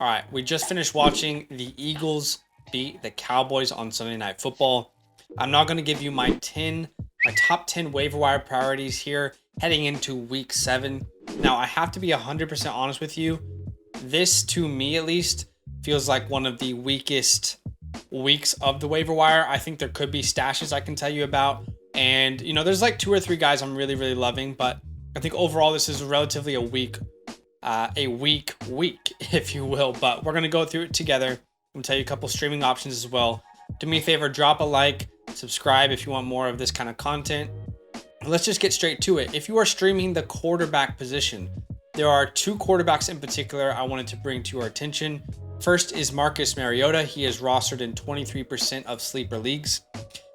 All right, we just finished watching the Eagles beat the Cowboys on Sunday Night Football. I'm not going to give you my top 10 waiver wire priorities here heading into week 7. Now, I have to be 100% honest with you. This, to me at least, feels like one of the weakest weeks of the waiver wire. I think there could be stashes I can tell you about. And, there's like 2 or 3 guys I'm really, really loving. But I think overall this is relatively a weak week, if you will. But we're going to go through it together and tell you a couple streaming options as well. Do me a favor, drop a like, subscribe if you want more of this kind of content. Let's just get straight to it. If you are streaming the quarterback position, there are 2 quarterbacks in particular I wanted to bring to your attention. First is Marcus Mariota. He is rostered in 23% of sleeper leagues.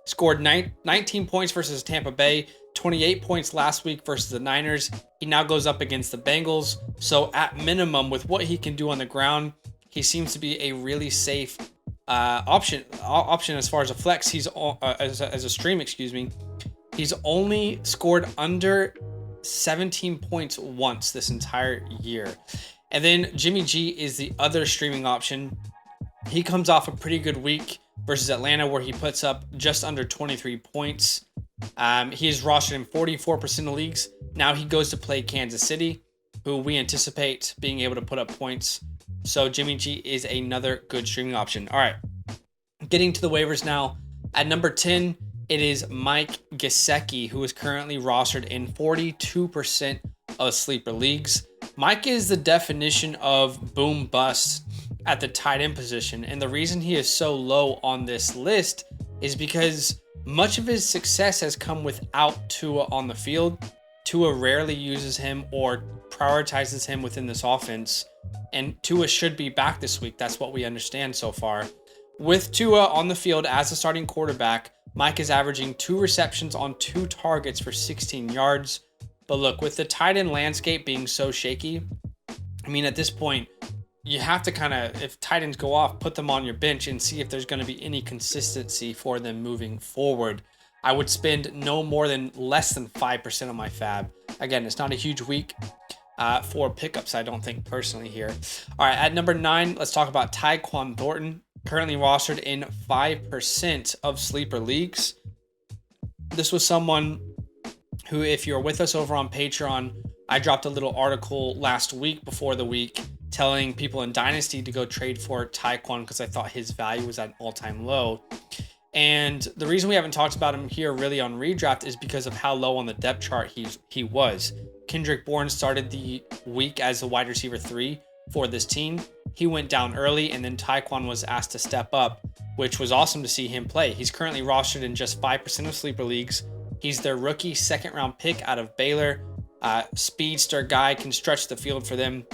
Scored 19 points versus Tampa Bay, 28 points last week versus the Niners. He now goes up against the Bengals. So at minimum, with what he can do on the ground, he seems to be a really safe option as far as a flex. He's as a stream, He's only scored under 17 points once this entire year. And then Jimmy G is the other streaming option. He comes off a pretty good week versus Atlanta where he puts up just under 23 points. He is rostered in 44% of leagues. Now he goes to play Kansas City, who we anticipate being able to put up points. So Jimmy G is another good streaming option. All right, getting to the waivers now. At number 10, it is Mike Gesicki, who is currently rostered in 42% of sleeper leagues. Mike is the definition of boom bust at the tight end position. And the reason he is so low on this list is because much of his success has come without Tua on the field. Tua rarely uses him or prioritizes him within this offense. And Tua should be back this week. That's what we understand so far. With Tua on the field as a starting quarterback, Mike is averaging 2 receptions on 2 targets for 16 yards. But look, with the tight end landscape being so shaky, at this point, you have to if tight ends go off, put them on your bench and see if there's going to be any consistency for them moving forward. I would spend no more than less than 5% of my fab. Again, it's not a huge week for pickups, I don't think personally here. All right, at number 9, let's talk about Tyquan Thornton, currently rostered in 5% of sleeper leagues. This was someone who, if you're with us over on Patreon, I dropped a little article last week before the week telling people in Dynasty to go trade for Tyquan because I thought his value was at an all-time low. And the reason we haven't talked about him here really on redraft is because of how low on the depth chart he was. Kendrick Bourne started the week as a wide receiver 3 for this team. He went down early, and then Tyquan was asked to step up, which was awesome to see him play. He's currently rostered in just 5% of sleeper leagues. He's their rookie 2nd-round pick out of Baylor. Speedster guy, can stretch the field for them.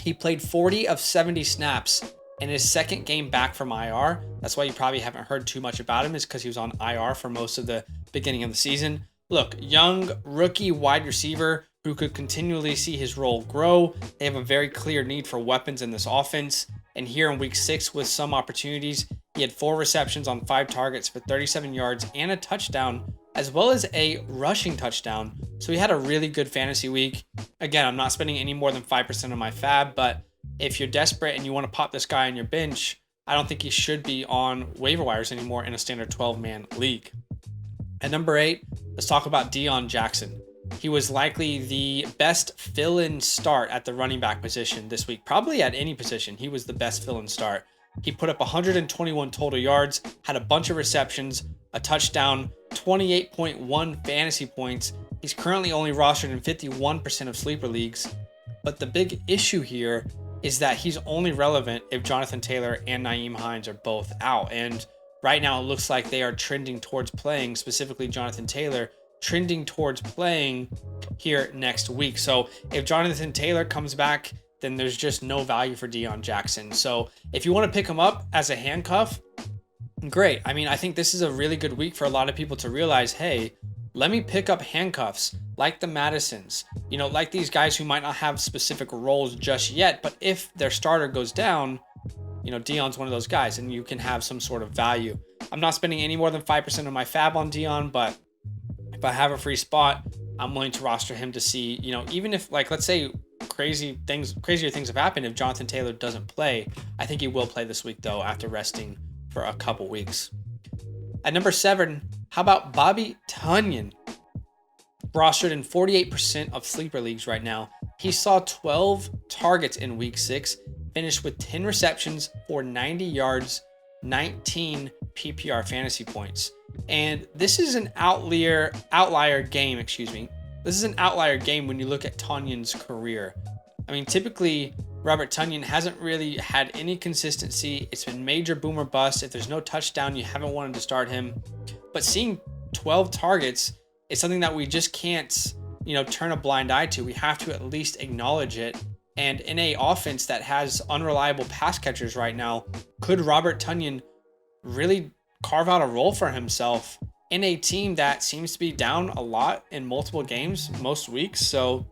He played 40 of 70 snaps in his 2nd game back from IR. That's why you probably haven't heard too much about him, is because he was on IR for most of the beginning of the season. Look, young rookie wide receiver who could continually see his role grow. They have a very clear need for weapons in this offense. And here in week 6 with some opportunities, he had 4 receptions on 5 targets for 37 yards and a touchdown, as well as a rushing touchdown. So he had a really good fantasy week. Again, I'm not spending any more than 5% of my fab, but if you're desperate and you want to pop this guy on your bench, I don't think he should be on waiver wires anymore in a standard 12-man league. At number 8, let's talk about Deion Jackson. He was likely the best fill-in start at the running back position this week. Probably at any position, he was the best fill-in start. He put up 121 total yards, had a bunch of receptions, a touchdown, 28.1 fantasy points. He's currently only rostered in 51% of sleeper leagues. But the big issue here is that he's only relevant if Jonathan Taylor and Nyheim Hines are both out. And right now it looks like they are trending towards playing, specifically Jonathan Taylor, trending towards playing here next week. So if Jonathan Taylor comes back, then there's just no value for Deion Jackson. So if you want to pick him up as a handcuff, great. I think this is a really good week for a lot of people to realize, hey, let me pick up handcuffs like the Madisons, like these guys who might not have specific roles just yet, but if their starter goes down, Deion's one of those guys and you can have some sort of value. I'm not spending any more than 5% of my fab on Deion, but if I have a free spot, I'm willing to roster him to see, even if, let's say crazier things have happened if Jonathan Taylor doesn't play. I think he will play this week though, after resting for a couple weeks. At number 7, how about Bobby Tonyan? Rostered in 48% of sleeper leagues right now. He saw 12 targets in week 6, finished with 10 receptions for 90 yards, 19 PPR fantasy points. And this is an outlier game, This is an outlier game when you look at Tonyan's career. I mean, typically, Robert Tonyan hasn't really had any consistency. It's been major boom or bust. If there's no touchdown, you haven't wanted to start him. But seeing 12 targets is something that we just can't, turn a blind eye to. We have to at least acknowledge it. And in a offense that has unreliable pass catchers right now, could Robert Tonyan really carve out a role for himself in a team that seems to be down a lot in multiple games most weeks? So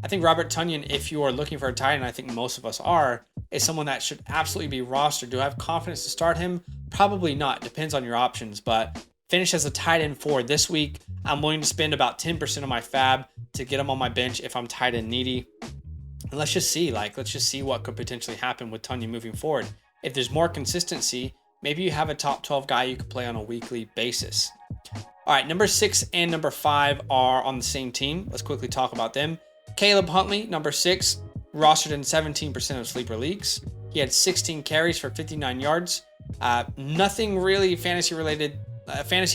I think Robert Tonyan, if you are looking for a tight end, I think most of us are, is someone that should absolutely be rostered. Do I have confidence to start him? Probably not. Depends on your options, but finish as a tight end 4 this week. I'm willing to spend about 10% of my fab to get him on my bench if I'm tight end needy. And let's just see what could potentially happen with Tonyan moving forward. If there's more consistency, maybe you have a top 12 guy you could play on a weekly basis. All right, number 6 and number 5 are on the same team. Let's quickly talk about them. Caleb Huntley, number 6, rostered in 17% of sleeper leagues. He had 16 carries for 59 yards. Nothing really fantasy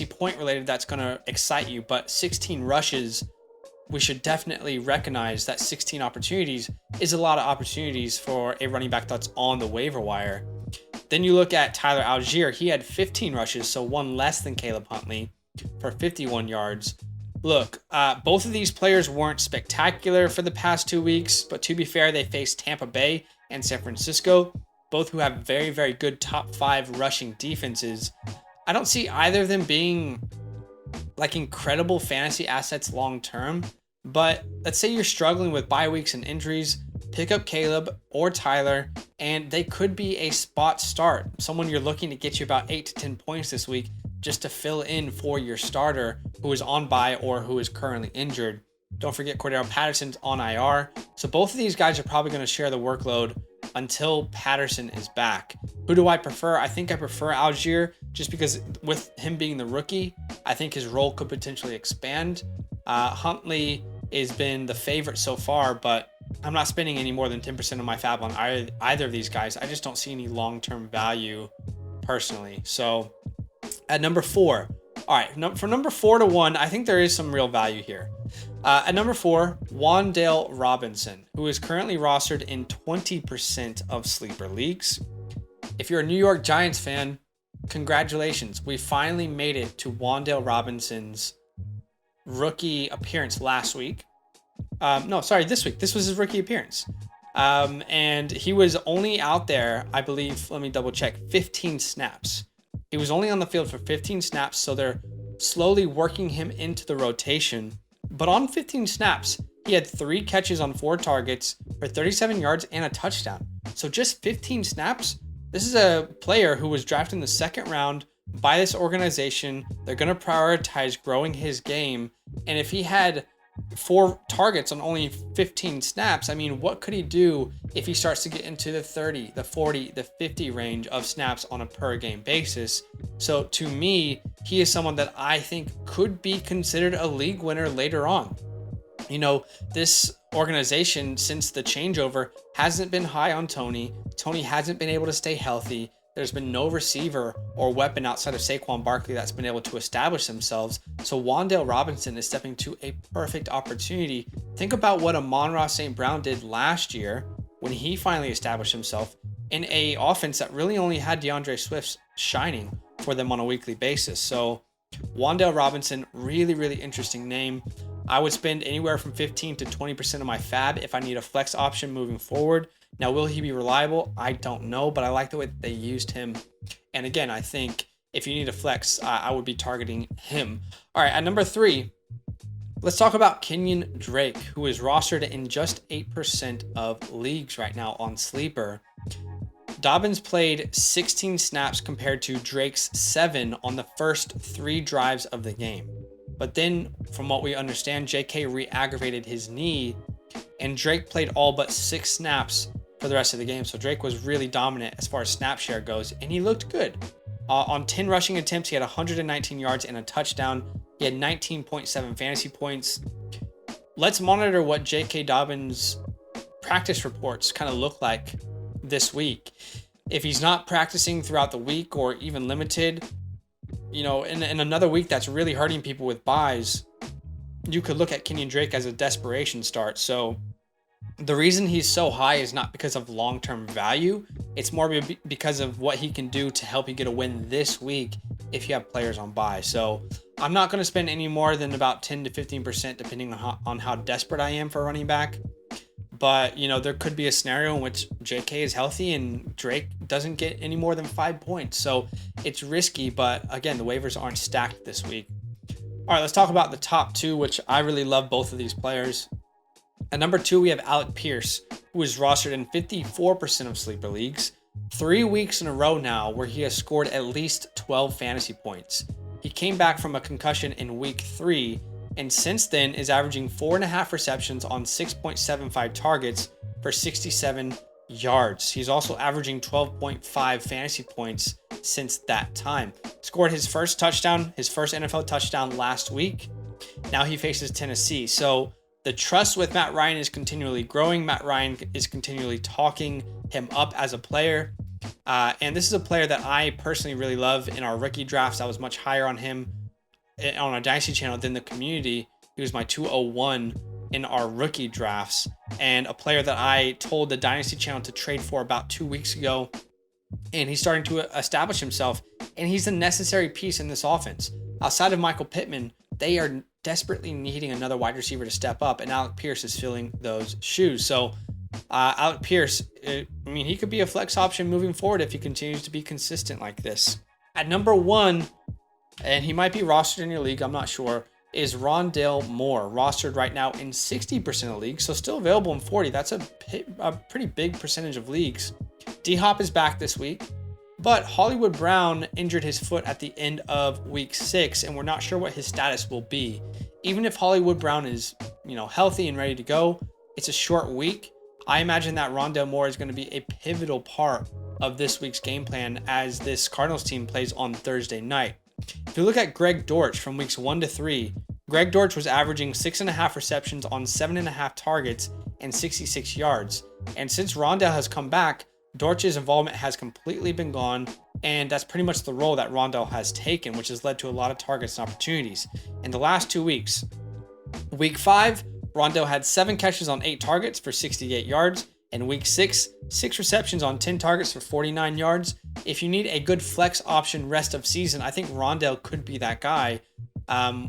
point related that's going to excite you, but 16 rushes. We should definitely recognize that 16 opportunities is a lot of opportunities for a running back that's on the waiver wire. Then you look at Tyler Algier. He had 15 rushes, so one less than Caleb Huntley for 51 yards. Look, both of these players weren't spectacular for the past 2 weeks, but to be fair, they faced Tampa Bay and San Francisco, both who have very, very good top 5 rushing defenses. I don't see either of them being like incredible fantasy assets long term, but let's say you're struggling with bye weeks and injuries, pick up Caleb or Tyler, and they could be a spot start. Someone you're looking to get you about 8 to 10 points this week just to fill in for your starter who is on bye or who is currently injured. Don't forget Cordero Patterson's on IR. So both of these guys are probably going to share the workload until Patterson is back. Who do I prefer? I think I prefer Algier just because with him being the rookie, I think his role could potentially expand. Huntley has been the favorite so far, but I'm not spending any more than 10% of my fab on either of these guys. I just don't see any long-term value personally. So at number 4, all right, for number 4 to 1, I think there is some real value here. At number 4, Wan'Dale Robinson, who is currently rostered in 20% of sleeper leagues. If you're a New York Giants fan, congratulations. We finally made it to Wan'Dale Robinson's rookie appearance last week. This week. This was his rookie appearance. And he was only out there, I believe, let me double check, 15 snaps. He was only on the field for 15 snaps, so they're slowly working him into the rotation. But on 15 snaps, he had 3 catches on 4 targets for 37 yards and a touchdown. So just 15 snaps. This is a player who was drafted in the 2nd round by this organization. They're going to prioritize growing his game. And if he had 4 targets on only 15 snaps, I mean, what could he do if he starts to get into the 30, the 40, the 50 range of snaps on a per game basis? So to me, he is someone that I think could be considered a league winner later on. This organization, since the changeover, hasn't been high on Tony. Tony hasn't been able to stay healthy. There's been no receiver or weapon outside of Saquon Barkley that's been able to establish themselves. So Wan'Dale Robinson is stepping to a perfect opportunity. Think about what Amon-Ra St. Brown did last year when he finally established himself in a offense that really only had DeAndre Swift shining for them on a weekly basis. So Wan'Dale Robinson, really, really interesting name. I would spend anywhere from 15 to 20% of my fab if I need a flex option moving forward. Now, will he be reliable? I don't know, but I like the way that they used him. And again, I think if you need a flex, I would be targeting him. All right, at number 3, let's talk about Kenyon Drake, who is rostered in just 8% of leagues right now on Sleeper. Dobbins played 16 snaps compared to Drake's 7 on the first 3 drives of the game. But then, from what we understand, JK re-aggravated his knee and Drake played all but 6 snaps for the rest of the game. So Drake was really dominant as far as snap share goes, and he looked good. On 10 rushing attempts, he had 119 yards and a touchdown. He had 19.7 fantasy points. Let's monitor what J.K. Dobbins' practice reports kind of look like this week. If he's not practicing throughout the week or even limited, you know, in another week that's really hurting people with buys, you could look at Kenyon Drake as a desperation start. So the reason he's so high is not because of long-term value. It's more because of what he can do to help you get a win this week if you have players on buy. So I'm not going to spend any more than about 10 to 15% depending on how desperate I am for a running back. But, you know, there could be a scenario in which JK is healthy and Drake doesn't get any more than 5 points. So it's risky, but again, the waivers aren't stacked this week. All right, let's talk about the top 2, which I really love both of these players. At number 2, we have ALEC Pierce, who is rostered in 54% of sleeper leagues. 3 weeks in a row now where he has scored at least 12 fantasy points. He came back from a concussion in week 3, and since then is averaging 4.5 receptions on 6.75 targets for 67 yards. He's also averaging 12.5 fantasy points since that time. Scored his first touchdown, his first NFL touchdown last week. Now he faces Tennessee. So the trust with Matt Ryan is continually growing. Matt Ryan is continually talking him up as a player. And this is a player that I personally really love. In our rookie drafts, I was much higher on him on our Dynasty channel than the community. He was my 201 in our rookie drafts, and a player that I told the Dynasty channel to trade for about 2 weeks ago. And he's starting to establish himself, and he's a necessary piece in this offense. Outside of Michael Pittman, they are desperately needing another wide receiver to step up, and ALEC Pierce is filling those shoes. So ALEC Pierce, he could be a flex option moving forward if he continues to be consistent like this. At number 1, and he might be rostered in your league, I'm not sure, is Rondale Moore, rostered right now in 60% of leagues, so still available in 40. That's a pretty big percentage of leagues. D-Hop is back this week, but Hollywood Brown injured his foot at the end of week 6, and we're not sure what his status will be. Even if Hollywood Brown is, healthy and ready to go, it's a short week. I imagine that Rondale Moore is going to be a pivotal part of this week's game plan as this Cardinals team plays on Thursday night. If you look at Greg Dortch from weeks 1 to 3, Greg Dortch was averaging 6.5 receptions on 7.5 targets and 66 yards. And since Rondale has come back, Dortch's involvement has completely been gone, and that's pretty much the role that Rondale has taken, which has led to a lot of targets and opportunities. In the last 2 weeks, week 5, Rondale had 7 catches on 8 targets for 68 yards. In week 6, 6 receptions on 10 targets for 49 yards. If you need a good flex option rest of season, I think Rondale could be that guy.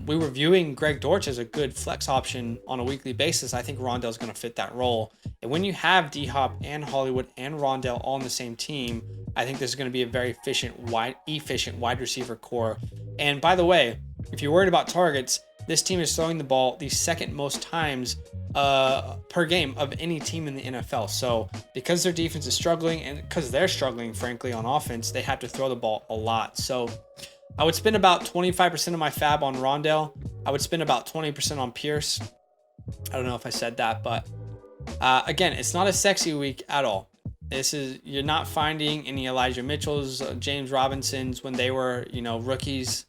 We were viewing Greg Dortch as a good flex option on a weekly basis. I think Rondale's going to fit that role. And when you have D-Hop and Hollywood and Rondale all on the same team, I think this is going to be a very efficient wide receiver core. And by the way, if you're worried about targets, this team is throwing the ball the second most times per game of any team in the NFL. So because their defense is struggling and because they're struggling, frankly, on offense, they have to throw the ball a lot. So I would spend about 25% of my fab on Rondale. I would spend about 20% on Pierce. I don't know if I said that, but again, it's not a sexy week at all. You're not finding any Elijah Mitchells, James Robinsons when they were, rookies.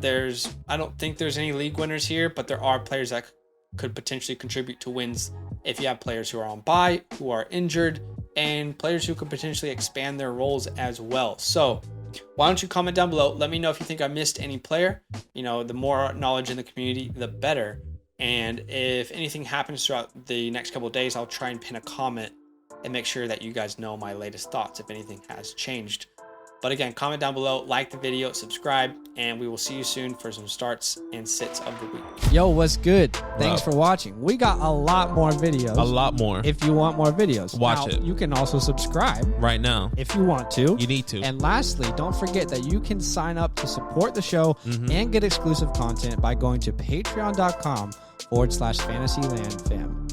I don't think there's any league winners here, but there are players that could potentially contribute to wins if you have players who are on bye, who are injured, and players who could potentially expand their roles as well. So why don't you comment down below? Let me know if you think I missed any player. The more knowledge in the community, the better. And if anything happens throughout the next couple of days, I'll try and pin a comment and make sure that you guys know my latest thoughts if anything has changed. But again, comment down below, like the video, subscribe, and we will see you soon for some starts and sits of the week. Yo, what's good? Thanks for watching. We got a lot more videos. A lot more. If you want more videos. Watch it. You can also subscribe. Right now. If you want to. You need to. And lastly, don't forget that you can sign up to support the show and get exclusive content by going to patreon.com/FantasyLand fam.